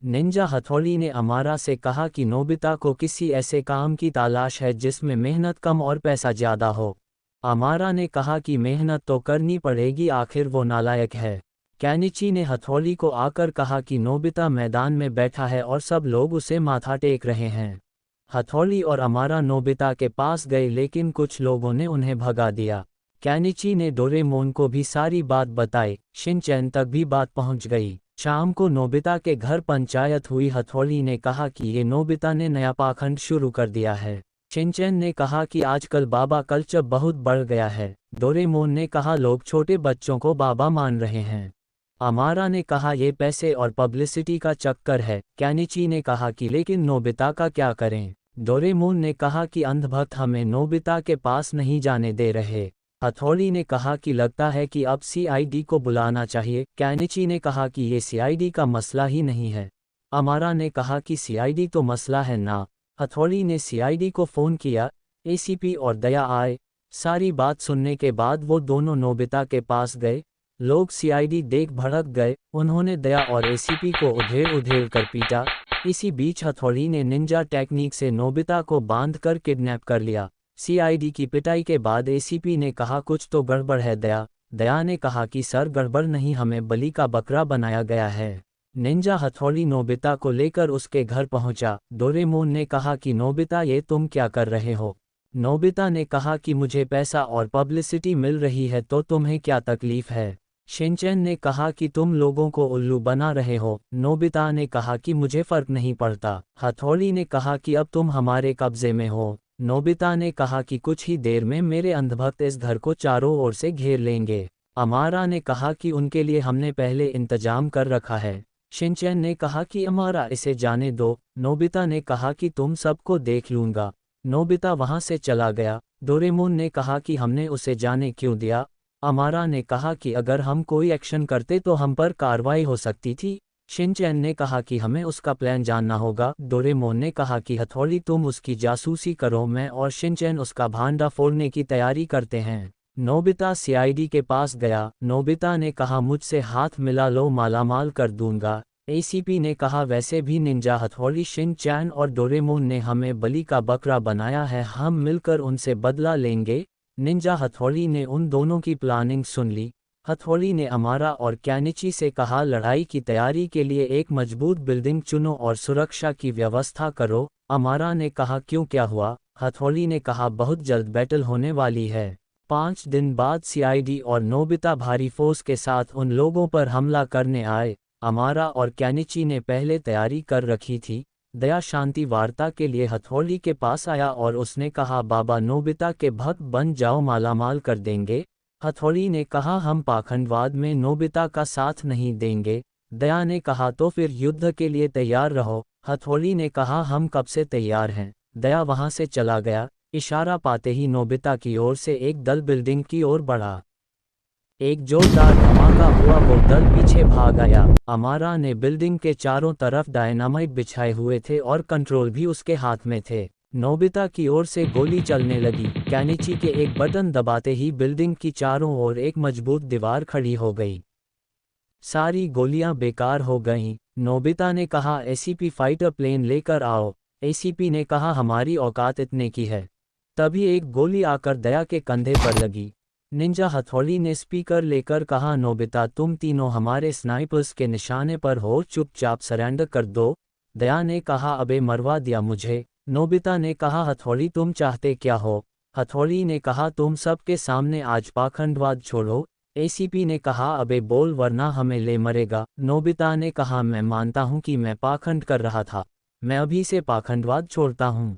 Ninja हथौड़ी ने अमारा से कहा कि नोबिता को किसी ऐसे काम की तलाश है जिसमें मेहनत कम और पैसा ज़्यादा हो। अमारा ने कहा कि मेहनत तो करनी पड़ेगी, आखिर वो नालायक है। कैनिची ने हथौड़ी को आकर कहा कि नोबिता मैदान में बैठा है और सब लोग उसे माथा टेक रहे हैं। हथौड़ी और अमारा नोबिता के पास गए लेकिन कुछ लोगों ने उन्हें भगा दिया। कैनिची ने डोरेमोन को भी सारी बात बताई, शिनचैन तक भी बात पहुंच गई। शाम को नोबिता के घर पंचायत हुई। हथौड़ी ने कहा कि ये नोबिता ने नया पाखंड शुरू कर दिया है। शिनचैन ने कहा कि आजकल बाबा कल्चर बहुत बढ़ गया है। डोरेमोन ने कहा लोग छोटे बच्चों को बाबा मान रहे हैं। अमारा ने कहा ये पैसे और पब्लिसिटी का चक्कर है। कैनिची ने कहा कि लेकिन नोबिता का क्या करें। डोरेमोन ने कहा कि अंधभक्त हमें नोबिता के पास नहीं जाने दे रहे। हथौड़ी ने कहा कि लगता है कि अब सीआईडी को बुलाना चाहिए। कैनिची ने कहा कि ये सीआईडी का मसला ही नहीं है। अमारा ने कहा कि सीआईडी तो मसला है ना। हथौड़ी ने सीआईडी को फ़ोन किया। एसीपी और दया आए। सारी बात सुनने के बाद वो दोनों नोबिता के पास गए। लोग सीआईडी देख भड़क गए। उन्होंने दया और एसीपी को उधेड़ उधेड़ कर पीटा। इसी बीच हथौड़ी ने निंजा टेक्निक से नोबिता को बांधकर किडनैप कर लिया। सीआईडी की पिटाई के बाद एसीपी ने कहा कुछ तो गड़बड़ है। दया ने कहा कि सर गड़बड़ नहीं, हमें बलि का बकरा बनाया गया है। निंजा हथौड़ी नोबिता को लेकर उसके घर पहुंचा। डोरेमोन ने कहा कि नोबिता ये तुम क्या कर रहे हो। नोबिता ने कहा कि मुझे पैसा और पब्लिसिटी मिल रही है तो तुम्हें क्या तकलीफ है। शिनचैन ने कहा कि तुम लोगों को उल्लू बना रहे हो। नोबिता ने कहा कि मुझे फर्क नहीं पड़ता। हथौड़ी ने कहा कि अब तुम हमारे कब्जे में हो। नोबिता ने कहा कि कुछ ही देर में मेरे अंधभक्त इस घर को चारों ओर से घेर लेंगे। अमारा ने कहा कि उनके लिए हमने पहले इंतजाम कर रखा है। शिनचैन ने कहा कि अमारा इसे जाने दो। नोबिता ने कहा कि तुम सबको देख लूंगा। नोबिता वहां से चला गया। डोरेमोन ने कहा कि हमने उसे जाने क्यों दिया। अमारा ने कहा कि अगर हम कोई एक्शन करते तो हम पर कार्रवाई हो सकती थी। शिनचैन ने कहा कि हमें उसका प्लान जानना होगा। डोरेमोन ने कहा कि हथौड़ी तुम उसकी जासूसी करो, मैं और शिनचैन उसका भांडा फोड़ने की तैयारी करते हैं। नोबिता सीआईडी के पास गया। नोबिता ने कहा मुझसे हाथ मिला लो, मालामाल कर दूंगा। एसीपी ने कहा वैसे भी निंजा हथौड़ी, शिनचैन और डोरेमोन ने हमें बलि का बकरा बनाया है, हम मिलकर उनसे बदला लेंगे। निंजा हथौड़ी ने उन दोनों की प्लानिंग सुन ली। हथौड़ी ने अमारा और कैनिची से कहा लड़ाई की तैयारी के लिए एक मजबूत बिल्डिंग चुनो और सुरक्षा की व्यवस्था करो। अमारा ने कहा क्यों, क्या हुआ। हथौड़ी ने कहा बहुत जल्द बैटल होने वाली है। 5 दिन बाद सीआईडी और नोबिता भारी फोर्स के साथ उन लोगों पर हमला करने आए। अमारा और कैनिची ने पहले तैयारी कर रखी थी। दया शांति वार्ता के लिए हथौड़ी के पास आया और उसने कहा बाबा नोबिता के भक्त बन जाओ, मालामाल कर देंगे। हथौड़ी ने कहा हम पाखंडवाद में नोबिता का साथ नहीं देंगे। दया ने कहा तो फिर युद्ध के लिए तैयार रहो। हथौड़ी ने कहा हम कब से तैयार हैं। दया वहां से चला गया। इशारा पाते ही नोबिता की ओर से एक दल बिल्डिंग की ओर बढ़ा। एक जोरदार धमाका हुआ, वो दल पीछे भाग आया। अमारा ने बिल्डिंग के चारों तरफ डायनामाइट बिछाए हुए थे और कंट्रोल भी उसके हाथ में थे। नोबिता की ओर से गोली चलने लगी। कैनिची के एक बटन दबाते ही बिल्डिंग की चारों ओर एक मजबूत दीवार खड़ी हो गई। सारी गोलियां बेकार हो गईं। नोबिता ने कहा एसीपी फाइटर प्लेन लेकर आओ। एसीपी ने कहा हमारी औकात इतने की है। तभी एक गोली आकर दया के कंधे पर लगी। निंजा हथौड़ी ने स्पीकर लेकर कहा नोबिता तुम तीनों हमारे स्नाइपर्स के निशाने पर हो, चुपचाप सरेंडर कर दो। दया ने कहा अबे मरवा दिया मुझे। नोबिता ने कहा हथौड़ी तुम चाहते क्या हो। हथौड़ी ने कहा तुम सबके सामने आज पाखंडवाद छोड़ो। एसीपी ने कहा अबे बोल वरना हमें ले मरेगा। नोबिता ने कहा मैं मानता हूं कि मैं पाखंड कर रहा था, मैं अभी से पाखंडवाद छोड़ता हूं।